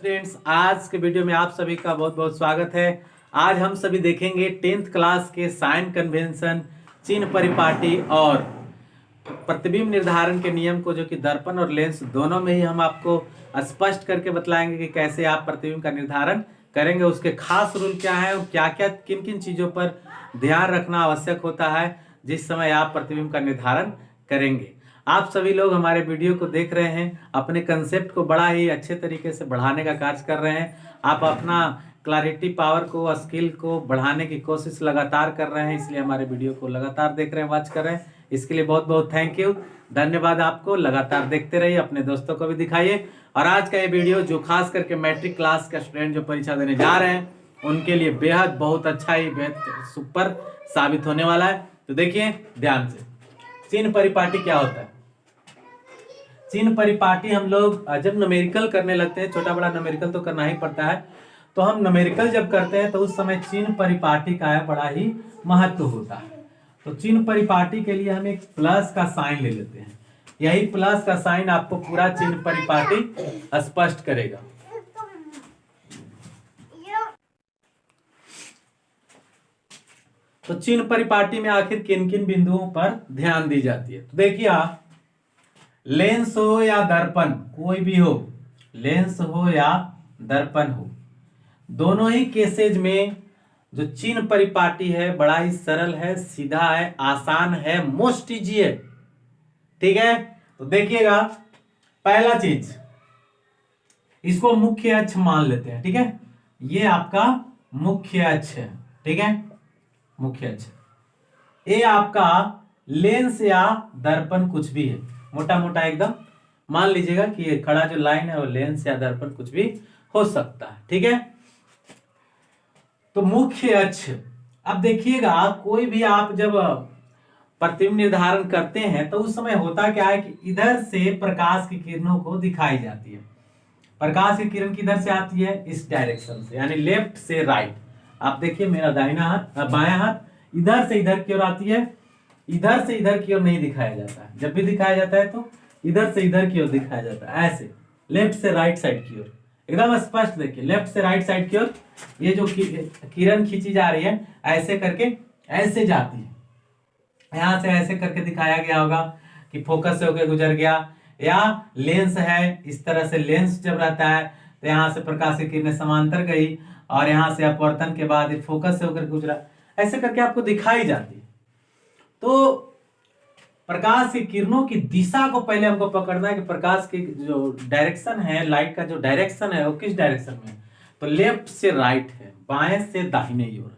Students, आज के video में आप सभी का बहुत बहुत स्वागत है। आज हम सभी देखेंगे 10th क्लास के साइन कन्वेंशन, चिन्ह परिपाटी और प्रतिबिंब निर्धारण के नियम को, जो कि दर्पण और लेंस दोनों में ही हम आपको स्पष्ट करके बतलाएंगे कि कैसे आप प्रतिबिंब का निर्धारण करेंगे, उसके खास रूल क्या है और क्या क्या किन किन चीज़ों पर ध्यान रखना आवश्यक होता है जिस समय आप प्रतिबिंब का निर्धारण करेंगे। आप सभी लोग हमारे वीडियो को देख रहे हैं, अपने कंसेप्ट को बड़ा ही अच्छे तरीके से बढ़ाने का कार्य कर रहे हैं। आप अपना क्लैरिटी पावर को, स्किल को बढ़ाने की कोशिश लगातार कर रहे हैं, इसलिए हमारे वीडियो को लगातार देख रहे हैं, वॉच कर रहे हैं। इसके लिए बहुत बहुत थैंक यू, धन्यवाद। आपको लगातार देखते रहिए, अपने दोस्तों को भी दिखाइए। और आज का ये वीडियो जो खास करके मैट्रिक क्लास का स्टूडेंट जो परीक्षा देने जा रहे हैं उनके लिए बेहद बहुत अच्छा ही बेहद सुपर साबित होने वाला है। तो देखिए ध्यान से, चिन्ह परिपाटी क्या होता है। चिन्ह परिपाटी हम लोग जब न्यूमेरिकल करने लगते हैं, छोटा बड़ा न्यूमेरिकल तो करना ही पड़ता है, तो हम न्यूमेरिकल जब करते हैं तो उस समय चिन्ह परिपाटी का बड़ा ही महत्व होता है। तो चिन्ह परिपाटी के लिए हम एक प्लस का साइन ले लेते हैं। यही प्लस का साइन आपको पूरा चिन्ह परिपाटी स्पष्ट करेगा। तो चिन्ह परिपाटी में आखिर किन किन बिंदुओं पर ध्यान दी जाती है, तो देखिए आप, लेंस हो या दर्पण, कोई भी हो, लेंस हो या दर्पण हो, दोनों ही केसेज में जो चिन्ह परिपाटी है बड़ा ही सरल है, सीधा है, आसान है, मोस्ट इजी है। ठीक है, तो देखिएगा, पहला चीज, इसको मुख्य अक्ष मान लेते हैं। ठीक है, ये आपका मुख्य अक्ष है। ठीक है, मुख्य अक्ष। ये आपका लेंस या दर्पण कुछ भी है, मोटा मोटा एकदम मान लीजिएगा कि ये खड़ा जो लाइन है वो लेंस या दर्पण कुछ भी हो सकता है। ठीक है, तो मुख्य अक्ष। अब देखिएगा, कोई भी आप जब प्रतिबिंब निर्धारण करते हैं तो उस समय होता क्या है कि इधर से प्रकाश की किरणों को दिखाई जाती है। प्रकाश की किरण किधर से आती है? इस डायरेक्शन से, यानी लेफ्ट से राइट। आप देखिए, मेरा दाहिना हाथ, बायां हाथ इधर से इधर की ओर आती है, इधर से इधर की ओर नहीं दिखाया जाता है। जब भी दिखाया जाता है तो इधर से इधर की ओर दिखाया जाता है, ऐसे लेफ्ट से राइट साइड की ओर। एकदम स्पष्ट देखिए, लेफ्ट से राइट साइड की ओर ये जो किरण खींची जा रही है ऐसे करके ऐसे जाती है। यहां से ऐसे करके दिखाया गया होगा कि फोकस से होकर गुजर गया, या लेंस है, इस तरह से लेंस जब रहता है तो यहां से प्रकाश की किरणें समांतर गई और यहां से अपवर्तन के बाद फोकस से होकर गुजरा, ऐसे करके आपको दिखाई जाती है। तो प्रकाश की किरणों की दिशा को पहले हमको पकड़ना है कि प्रकाश की जो डायरेक्शन है, लाइट का जो डायरेक्शन है वो किस डायरेक्शन में है, तो लेफ्ट से राइट है, बाएं से दाहिने की ओर है।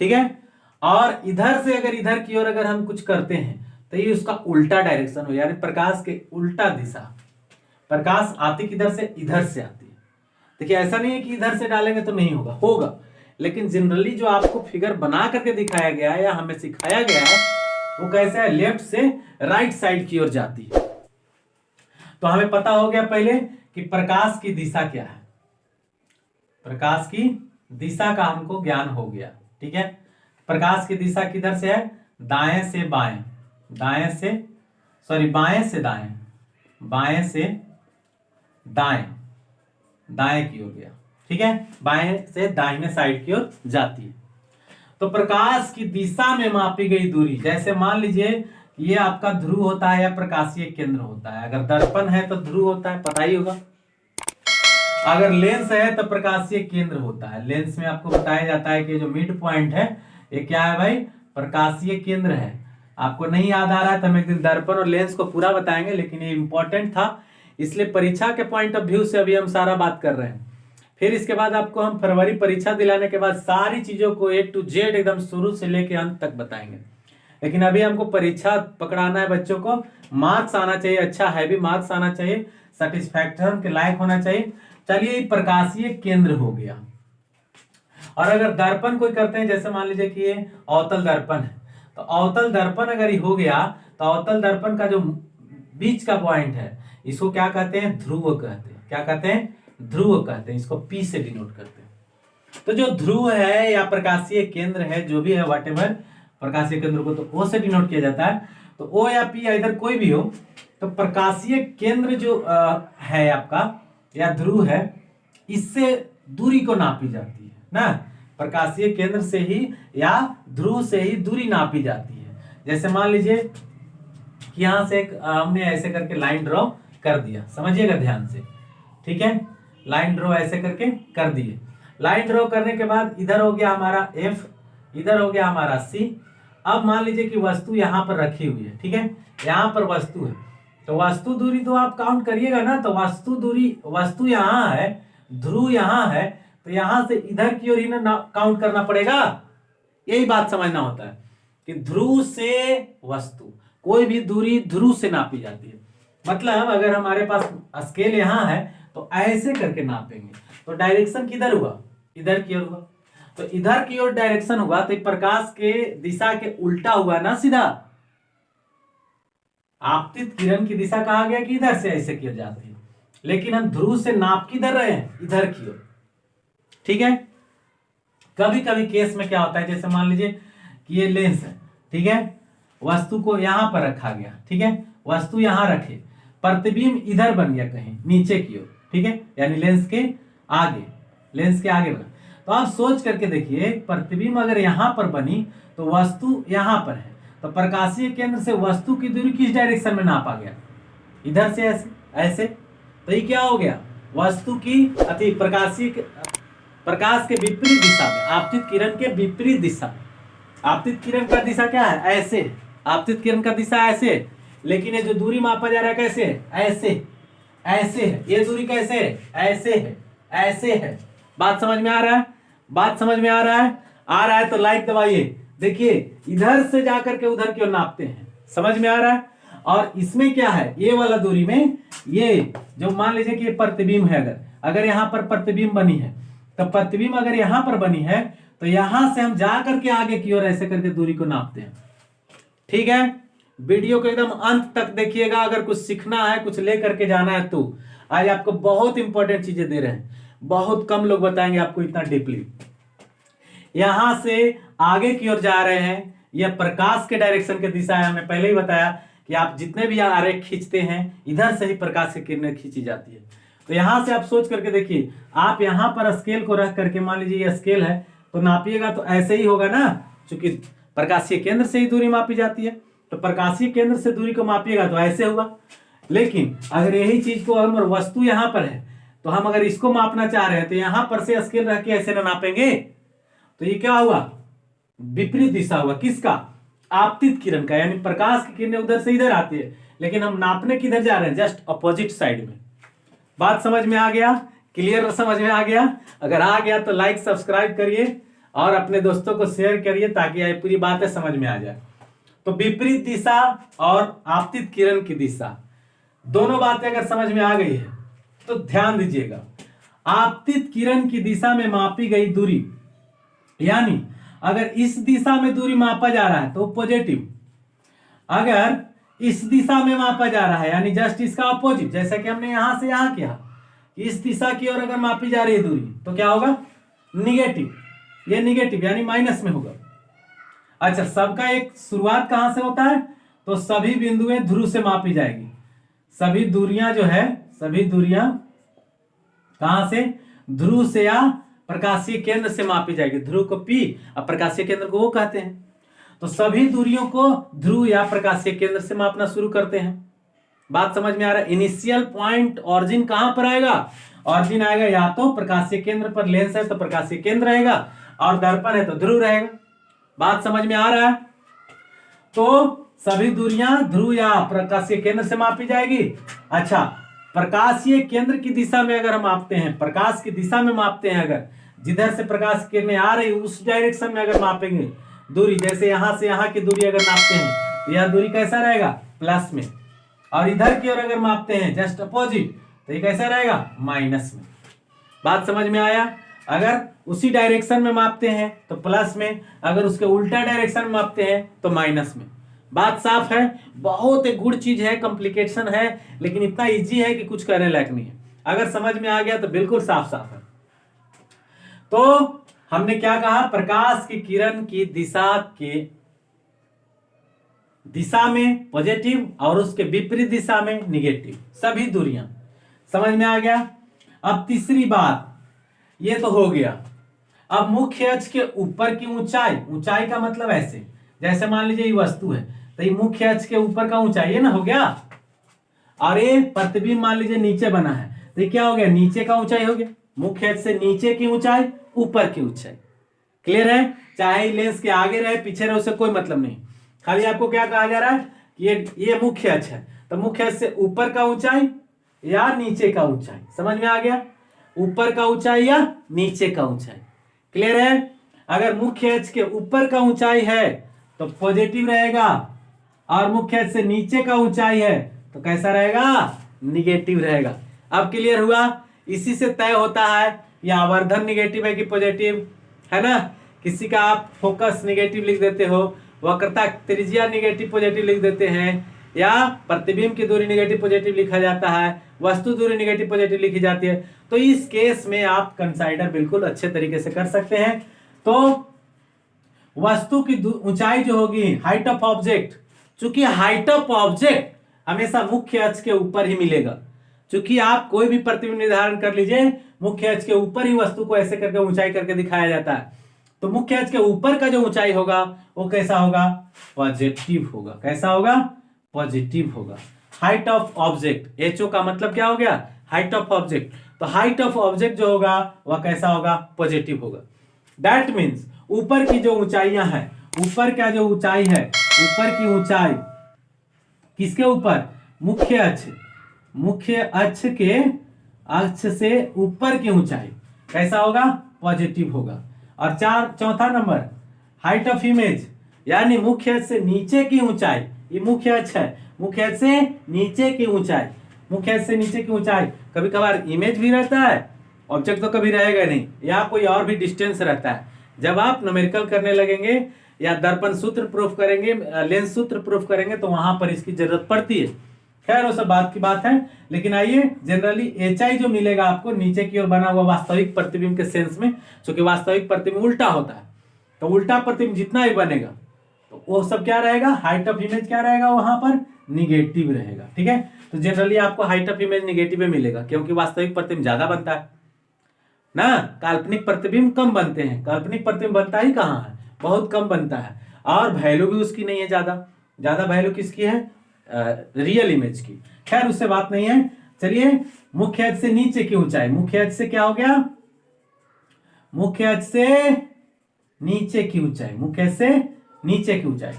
ठीक है, और इधर से अगर इधर की ओर अगर हम कुछ करते हैं तो ये उसका उल्टा डायरेक्शन हो, यानी प्रकाश के उल्टा दिशा। प्रकाश आती किधर से? इधर से आती है। देखिए, ऐसा नहीं है कि इधर से डालेंगे तो नहीं होगा, होगा, लेकिन जनरली जो आपको फिगर बना करके दिखाया गया है या हमें सिखाया गया है वो कैसे है? लेफ्ट से राइट साइड की ओर जाती है। तो हमें पता हो गया पहले कि प्रकाश की दिशा क्या है, प्रकाश की दिशा का हमको ज्ञान हो गया। ठीक है, प्रकाश की दिशा किधर से है? दाएं से बाएं, दाएं से बाएं से दाएं, बाएं से दाएं, दाएं की ओर गया। ठीक है, बाएं से दाहिने साइड की ओर जाती है। तो प्रकाश की दिशा में मापी गई दूरी, जैसे मान लीजिए ये आपका ध्रुव होता है या प्रकाशीय केंद्र होता है। अगर दर्पण है तो ध्रुव होता है, पता ही होगा। अगर लेंस है तो प्रकाशीय केंद्र होता है। लेंस में आपको बताया जाता है कि जो मिड पॉइंट है ये क्या है भाई? प्रकाशीय केंद्र है। आपको नहीं याद आ रहा है तो हम एक दिन दर्पण और लेंस को पूरा बताएंगे, लेकिन ये इंपॉर्टेंट था इसलिए परीक्षा के पॉइंट ऑफ व्यू से अभी हम सारा बात कर रहे हैं। फिर इसके बाद आपको हम फरवरी परीक्षा दिलाने के बाद सारी चीजों को A to Z एकदम शुरू से लेके अंत तक बताएंगे। लेकिन अभी हमको परीक्षा पकड़ाना है, बच्चों को मार्क्स आना चाहिए, अच्छा हैवी मार्क्स आना चाहिए, सेटिस्फैक्टरी के लायक होना चाहिए। चलिए, प्रकाशीय केंद्र हो गया। और अगर दर्पण कोई करते हैं, जैसे मान लीजिए कि ये अवतल दर्पण है, तो अवतल दर्पण अगर ये हो गया तो अवतल दर्पण का जो बीच का पॉइंट है इसको क्या कहते हैं? ध्रुव कहते हैं। क्या कहते हैं? ध्रुव कहते हैं। इसको P से डिनोट करते हैं। तो जो ध्रुव है या प्रकाशीय केंद्र है, जो भी है व्हाटएवर, प्रकाशीय केंद्र को तो O से डिनोट किया जाता है। तो O या P या इधर कोई भी हो, तो प्रकाशीय केंद्र जो है आपका या ध्रुव है, इससे दूरी को नापी जाती है ना, प्रकाशीय केंद्र से ही या ध्रुव से ही दूरी नापी जाती है। जैसे मान लीजिए कि यहां से एक हमने ऐसे करके लाइन ड्रॉ कर दिया, समझिएगा ध्यान से, ठीक है, लाइन ड्रॉ ऐसे करके कर दिए। लाइन ड्रॉ करने के बाद इधर हो गया हमारा F, इधर हो गया हमारा C। अब मान लीजिए कि वस्तु यहां पर रखी हुई है, ठीक है, यहां पर वस्तु है, तो वस्तु दूरी तो आप काउंट करिएगा ना, तो वस्तु दूरी, वस्तु यहां है, ध्रुव यहां है, तो यहां से इधर की ओर ही ना काउंट करना पड़ेगा। यही बात समझना होता है कि ध्रुव से वस्तु, कोई भी दूरी ध्रुव से नापी जाती है। मतलब अगर हमारे पास स्केल यहां है तो ऐसे करके नापेंगे, तो डायरेक्शन किधर हुआ, इधर की ओर हुआ, तो इधर की ओर डायरेक्शन हुआ, तो प्रकाश के दिशा के उल्टा हुआ ना सीधा। आपतित किरण की दिशा कहा गया कि इधर से ऐसे की ओर जाती है, लेकिन हम ध्रुव से नाप किधर रहे हैं, इधर की ओर, ठीक है। कभी कभी केस में क्या होता है, जैसे मान लीजिए कि ये लेंस है, ठीक है, वस्तु को यहां पर रखा गया, ठीक है, वस्तु यहां रखे, प्रतिबिंब इधर बन गया कहीं नीचे की ओर, ठीक है, यानी लेंस के आगे, लेंस के आगे बना। तो आप सोच करके देखिए, प्रतिबिंब अगर यहां पर बनी तो वस्तु यहां पर है, तो प्रकाशीय केंद्र से वस्तु की दूरी किस डायरेक्शन में नापा गया, इधर से ऐसे ऐसे, तो ये क्या हो गया, वस्तु की अति प्रकाश के विपरीत दिशा में, आपतित किरण के विपरीत दिशा। आपतित किरण का दिशा क्या है, ऐसे, आपतित किरण का दिशा ऐसे, लेकिन ये जो दूरी मापा जा रहा है कैसे है, ऐसे, ऐसे है, ये दूरी कैसे है, ऐसे है, ऐसे है। बात समझ में आ रहा है, बात समझ में आ रहा है, आ रहा है तो लाइक दबाइए। देखिए इधर से जाकर के उधर की ओर नापते हैं, समझ में आ रहा है। और इसमें क्या है, ये वाला दूरी में, ये जो मान लीजिए कि ये प्रतिबिंब है, अगर यहां पर प्रतिबिंब बनी है, तो प्रतिबिंब अगर यहां पर बनी है, तो यहां से हम जा करके आगे की ओर ऐसे करके दूरी को नापते हैं, ठीक है। वीडियो को एकदम अंत तक देखिएगा, अगर कुछ सीखना है, कुछ ले करके जाना है तो। आज आपको बहुत इंपॉर्टेंट चीजें दे रहे हैं, बहुत कम लोग बताएंगे आपको इतना डीपली। यहां से आगे की ओर जा रहे हैं, यह प्रकाश के डायरेक्शन की दिशा है। हमने पहले ही बताया कि आप जितने भी आरेख खींचते हैं, इधर से ही प्रकाश की किरणें खींची जाती है। तो यहां से आप सोच करके देखिए, आप यहां पर स्केल को रख करके, मान लीजिए ये स्केल है, तो नापिएगा तो ऐसे ही होगा ना, क्योंकि प्रकाशीय केंद्र से ही दूरी मापी जाती है, तो प्रकाशीय केंद्र से दूरी को मापिएगा तो ऐसे होगा। लेकिन अगर यही चीज को हम, वस्तु यहां पर है, तो हम अगर इसको मापना चाह रहे हैं, तो यहां पर से स्केल रख के ऐसे ना नापेंगे, तो ये क्या हुआ, विपरीत दिशा हुआ, किसका, आपतित किरण का, यानी प्रकाश की किरणें उधर से इधर आती है, लेकिन हम नापने किधर जा रहे हैं, जस्ट अपोजिट साइड में। बात समझ में आ गया, क्लियर समझ में आ गया? अगर आ गया तो लाइक सब्सक्राइब करिए और अपने दोस्तों को शेयर करिए, ताकि ये पूरी बातें समझ में आ जाए। तो विपरीत दिशा और आपतित किरण की दिशा, दोनों बातें अगर समझ में आ गई है तो ध्यान दीजिएगा। आपतित किरण की दिशा में मापी गई दूरी, यानी अगर इस दिशा में दूरी मापा जा रहा है तो पॉजिटिव, अगर इस दिशा में मापा जा रहा है यानी जस्ट इसका अपोजिट, जैसा कि हमने यहां से यहां किया, इस दिशा की ओर अगर मापी जा रही है दूरी, तो क्या होगा, निगेटिव, ये निगेटिव यानी माइनस में होगा। अच्छा, सबका एक शुरुआत कहां से होता है, तो सभी बिंदुएं ध्रुव से मापी जाएगी। सभी दूरियां जो है, सभी दूरियां कहां से, ध्रुव से या प्रकाशीय केंद्र से मापी जाएगी। ध्रुव को P और प्रकाशीय केंद्र को O कहते हैं। तो सभी दूरियों को ध्रुव या प्रकाशीय केंद्र से मापना शुरू करते हैं। बात समझ में आ रहा है? इनिशियल पॉइंट ऑरिजिन कहां पर आएगा, ऑरिजिन आएगा या तो प्रकाशीय केंद्र पर, लेंस है तो प्रकाशीय केंद्र रहेगा, और दर्पण है तो ध्रुव रहेगा। बात समझ में आ रहा है? तो सभी दूरियां ध्रुव या प्रकाशीय केंद्र से मापी जाएगी। अच्छा, प्रकाशीय केंद्र की दिशा में अगर हम मापते हैं, प्रकाश की दिशा में मापते हैं, अगर जिधर से प्रकाश की किरणें आ रही उस डायरेक्शन में अगर मापेंगे दूरी, जैसे यहां से यहां की दूरी अगर नापते हैं, तो यह दूरी कैसा रहेगा, प्लस में, और इधर की ओर अगर मापते हैं जस्ट अपोजिट, तो ये कैसा रहेगा, माइनस में। बात समझ में आया? अगर उसी डायरेक्शन में मापते हैं तो प्लस में, अगर उसके उल्टा डायरेक्शन में मापते हैं तो माइनस में। बात साफ है? बहुत एक गुड़ चीज है, कॉम्प्लिकेशन है, लेकिन इतना इजी है कि कुछ कहने लायक नहीं है। अगर समझ में आ गया तो बिल्कुल साफ साफ है। तो हमने क्या कहा, प्रकाश की किरण की दिशा में पॉजिटिव और उसके विपरीत दिशा में निगेटिव, सभी दूरियां। समझ में आ गया? अब तीसरी बात, ये तो हो गया। अब मुख्य अक्ष के ऊपर की ऊंचाई, ऊंचाई का मतलब ऐसे, जैसे मान लीजिए ये वस्तु है तो ये मुख्य अक्ष के ऊपर का ऊंचाई है ना, हो गया। और ये प्रतिबिंब मान लीजिए नीचे बना है तो ये क्या हो गया, नीचे का ऊंचाई हो गया। मुख्य अक्ष से नीचे की ऊंचाई, ऊपर की ऊंचाई। क्लियर है? चाहे लेंस के आगे रहे पीछे रहे उससे कोई मतलब नहीं, खाली आपको क्या कहा जा रहा है कि ये मुख्य अक्ष है तो मुख्य अक्ष से ऊपर का ऊंचाई या नीचे का ऊंचाई। समझ में आ गया? ऊपर का ऊंचाई या नीचे का ऊंचाई। क्लियर है? अगर मुख्य अक्ष के ऊपर का ऊंचाई है तो पॉजिटिव रहेगा, और मुख्य अक्ष से नीचे का ऊंचाई है तो कैसा रहेगा, निगेटिव रहेगा। अब क्लियर हुआ? इसी से तय होता है ये आवर्धन निगेटिव है कि पॉजिटिव, है ना। किसी का आप फोकस निगेटिव लिख देते हो, वक्रता त्रिज्या निगेटिव पॉजिटिव लिख देते हैं, या प्रतिबिंब की दूरी निगेटिव पॉजिटिव लिखा जाता है, वस्तु दूरी निगेटिव पॉजिटिव लिखी जाती है। तो इस केस में आप कंसाइडर बिल्कुल अच्छे तरीके से कर सकते हैं। तो वस्तु की ऊंचाई जो होगी, हाइट ऑफ ऑब्जेक्ट, चूंकि हाइट ऑफ ऑब्जेक्ट हमेशा मुख्य अक्ष के ऊपर ही मिलेगा। चूंकि आप कोई भी प्रतिबिंब निर्धारण कर लीजिए, मुख्य अक्ष के ऊपर ही वस्तु को ऐसे करके ऊंचाई करके दिखाया जाता है। तो मुख्य अक्ष के ऊपर का जो ऊंचाई होगा वो कैसा होगा, पॉजिटिव होगा। कैसा होगा, पॉजिटिव होगा। हाइट ऑफ ऑब्जेक्ट, एचओ का मतलब क्या हो गया, हाइट ऑफ ऑब्जेक्ट। तो हाइट ऑफ ऑब्जेक्ट जो होगा वह कैसा होगा, पॉजिटिव होगा। दैट मीन्स ऊपर की जो ऊंचाइयां हैं, ऊपर का जो ऊंचाई है, ऊपर की ऊंचाई किसके ऊपर, मुख्य अक्ष, मुख्य अक्ष के अक्ष से ऊपर की ऊंचाई कैसा होगा, पॉजिटिव होगा। और चौथा नंबर हाइट ऑफ इमेज, यानी मुख्य अक्ष से नीचे की ऊंचाई, ये मुख्य अक्ष है, मुख्य अक्ष से नीचे की ऊंचाई, मुख्य अक्ष से नीचे की ऊंचाई। कभी कभार इमेज भी रहता है, ऑब्जेक्ट तो कभी रहेगा नहीं, या कोई और भी डिस्टेंस रहता है। जब आप न्यूमेरिकल करने लगेंगे या दर्पण सूत्र प्रूफ करेंगे, लेंस सूत्र प्रूफ करेंगे, तो वहां पर इसकी जरूरत पड़ती है। खैर वो सब बात की बात है, लेकिन आइए जनरली एचआई जो मिलेगा आपको नीचे की ओर बना हुआ वास्तविक प्रतिबिंब के सेंस में, क्योंकि वास्तविक प्रतिबिंब उल्टा होता है, तो उल्टा प्रतिबिंब जितना ही बनेगा तो वो सब क्या रहेगा, हाइट ऑफ इमेज क्या रहेगा, वहां पर निगेटिव रहेगा। ठीक है, तो जनरली आपको हाइट ऑफ इमेज निगेटिव में मिलेगा, क्योंकि वास्तविक प्रतिबिंब ज्यादा बनता है ना, काल्पनिक प्रतिबिंब कम बनते हैं। काल्पनिक प्रतिबिंब बनता ही कहाँ है, बहुत कम बनता है, और वैल्यू भी उसकी नहीं है ज्यादा। ज्यादा वैल्यू किसकी है, रियल इमेज की। खैर उससे बात नहीं है। चलिए, मुख्य अक्ष से नीचे की ऊंचाई, मुख्य अक्ष से क्या हो गया, मुख्य अक्ष से नीचे की ऊंचाई, मुख्य अक्ष से नीचे की ऊंचाई।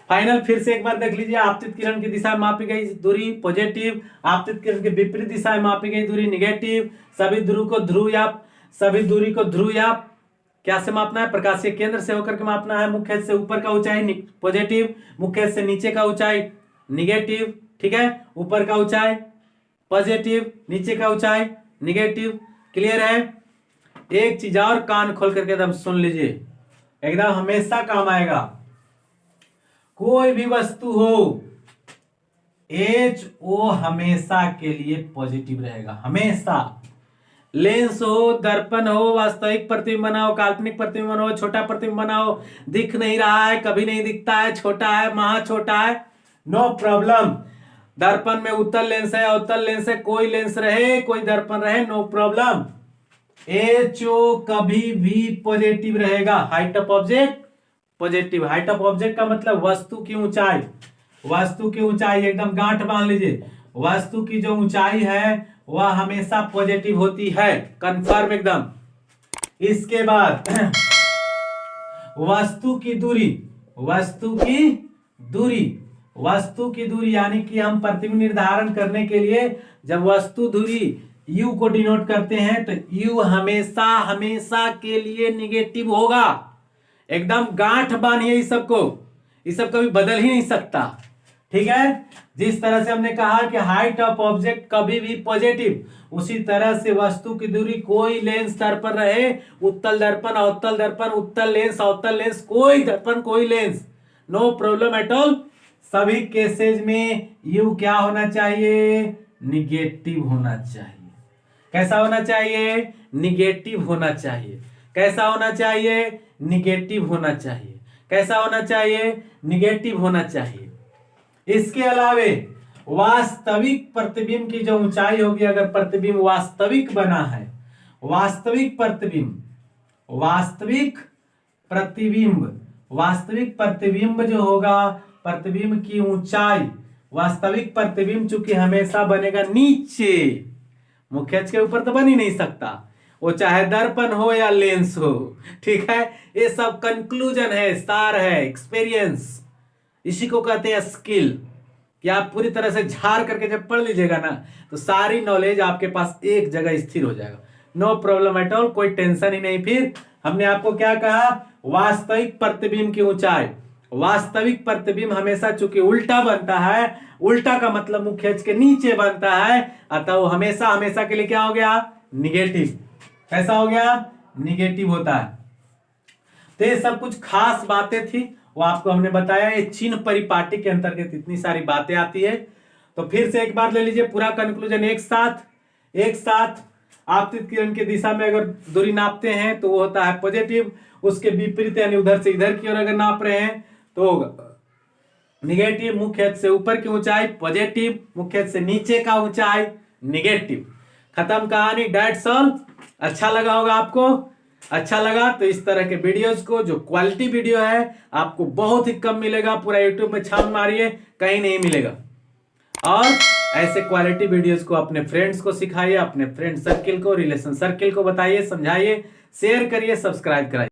फाइनल फिर से एक बार देख लीजिए, आपतित किरण की दिशा में मापी गई दूरी पॉजिटिव, आपतित किरण के विपरीत दिशा में मापी गई दूरी निगेटिव। सभी दूरी को ध्रुव या क्या से मापना है, प्रकाशीय केंद्र से होकर के मापना है। मुख्य अक्ष से ऊपर का ऊंचाई पॉजिटिव, मुख्य अक्ष से नीचे का ऊंचाई निगेटिव। ठीक है, ऊपर का ऊंचाई पॉजिटिव, नीचे का ऊंचाई निगेटिव। क्लियर है? एक चीज और कान खोल करके एकदम सुन लीजिए, एकदम हमेशा काम आएगा। कोई भी वस्तु हो, एच ओ हमेशा के लिए पॉजिटिव रहेगा, हमेशा। लेंस हो, दर्पण हो, वास्तविक प्रतिबिंब बनाओ, काल्पनिक प्रतिबिंब बनाओ, छोटा प्रतिबिंब बनाओ, दिख नहीं रहा है, कभी नहीं दिखता है, छोटा है, महा छोटा है, नो प्रॉब्लम। दर्पण में उत्तल लेंस है, अवतल लेंस है, कोई लेंस रहे, कोई दर्पण रहे, नो प्रॉब्लम। एचओ कभी भी पॉजिटिव रहेगा। Height of object positive. Height of object का मतलब वस्तु की ऊंचाई, वस्तु की ऊंचाई एकदम गांठ बांध लीजिए, वस्तु की जो ऊंचाई है वह हमेशा पॉजिटिव होती है, कंफर्म एकदम। इसके बाद वस्तु की दूरी, वस्तु की दूरी, वस्तु की दूरी यानी कि हम प्रतिबिंब निर्धारण करने के लिए जब वस्तु दूरी u को डिनोट करते हैं तो u हमेशा हमेशा के लिए निगेटिव होगा। एकदम गांठ बांधिए इस सबको, इस सब कभी बदल ही नहीं सकता। ठीक है, जिस तरह से हमने कहा कि हाइट ऑफ ऑब्जेक्ट कभी भी पॉजिटिव, उसी तरह से वस्तु की दूरी, कोई लेंस दर्पण रहे, उत्तल दर्पण, अवतल दर्पण, उत्तल लेंस, अवतल लेंस, कोई दर्पण, कोई lens, no problem at all. सभी केसेज में यू क्या होना चाहिए, निगेटिव होना चाहिए। कैसा होना चाहिए, निगेटिव होना चाहिए। कैसा होना चाहिए, निगेटिव होना चाहिए। कैसा होना चाहिए, निगेटिव होना चाहिए। इसके अलावे वास्तविक प्रतिबिंब की जो ऊंचाई होगी, अगर प्रतिबिंब वास्तविक बना है, वास्तविक प्रतिबिंब, वास्तविक प्रतिबिंब, वास्तविक प्रतिबिंब जो होगा, प्रतिबिंब की ऊंचाई, वास्तविक प्रतिबिंब चूंकि हमेशा बनेगा नीचे, मुख्य अक्ष के ऊपर तो बन ही नहीं सकता, वो चाहे दर्पण हो या लेंस हो। ठीक है, ये सब कंक्लूजन है, सार है, एक्सपीरियंस, इसी को कहते हैं स्किल, कि आप पूरी तरह से झाड़ करके जब पढ़ लीजिएगा ना तो सारी नॉलेज आपके पास एक जगह स्थिर हो जाएगा। नो प्रॉब्लम एट ऑल, कोई टेंशन ही नहीं। फिर हमने आपको क्या कहा, वास्तविक प्रतिबिंब की ऊंचाई, वास्तविक प्रतिबिंब हमेशा चूंकि उल्टा बनता है, उल्टा का मतलब मुख्य अक्ष के नीचे बनता है, अतः वो हमेशा हमेशा के लिए क्या हो गया, निगेटिव। कैसा हो गया, निगेटिव होता है। तो ये सब कुछ खास बातें थी, वो आपको हमने बताया। ये चिन्ह परिपाटी के अंतर्गत इतनी सारी बातें आती है। तो फिर से एक बार ले लीजिए पूरा कंक्लूजन एक साथ। एक साथ आपतित किरण की दिशा में अगर दूरी नापते हैं तो वो होता है पॉजिटिव, उसके विपरीत यानी उधर से इधर की ओर अगर नाप रहे हैं तो निगेटिव। मुख्य अक्ष से ऊपर की ऊंचाई पॉजिटिव, मुख्य अक्ष से नीचे का ऊंचाई निगेटिव। खत्म कहानी, डेट्स ऑल। अच्छा लगा होगा आपको। अच्छा लगा तो इस तरह के वीडियोस को, जो क्वालिटी वीडियो है, आपको बहुत ही कम मिलेगा। पूरा यूट्यूब में छान मारिए, कहीं नहीं मिलेगा। और ऐसे क्वालिटी वीडियोस को अपने फ्रेंड्स को सिखाइए, अपने फ्रेंड सर्किल को, रिलेशन सर्किल को बताइए, समझाइए, शेयर करिए, सब्सक्राइब कराइए।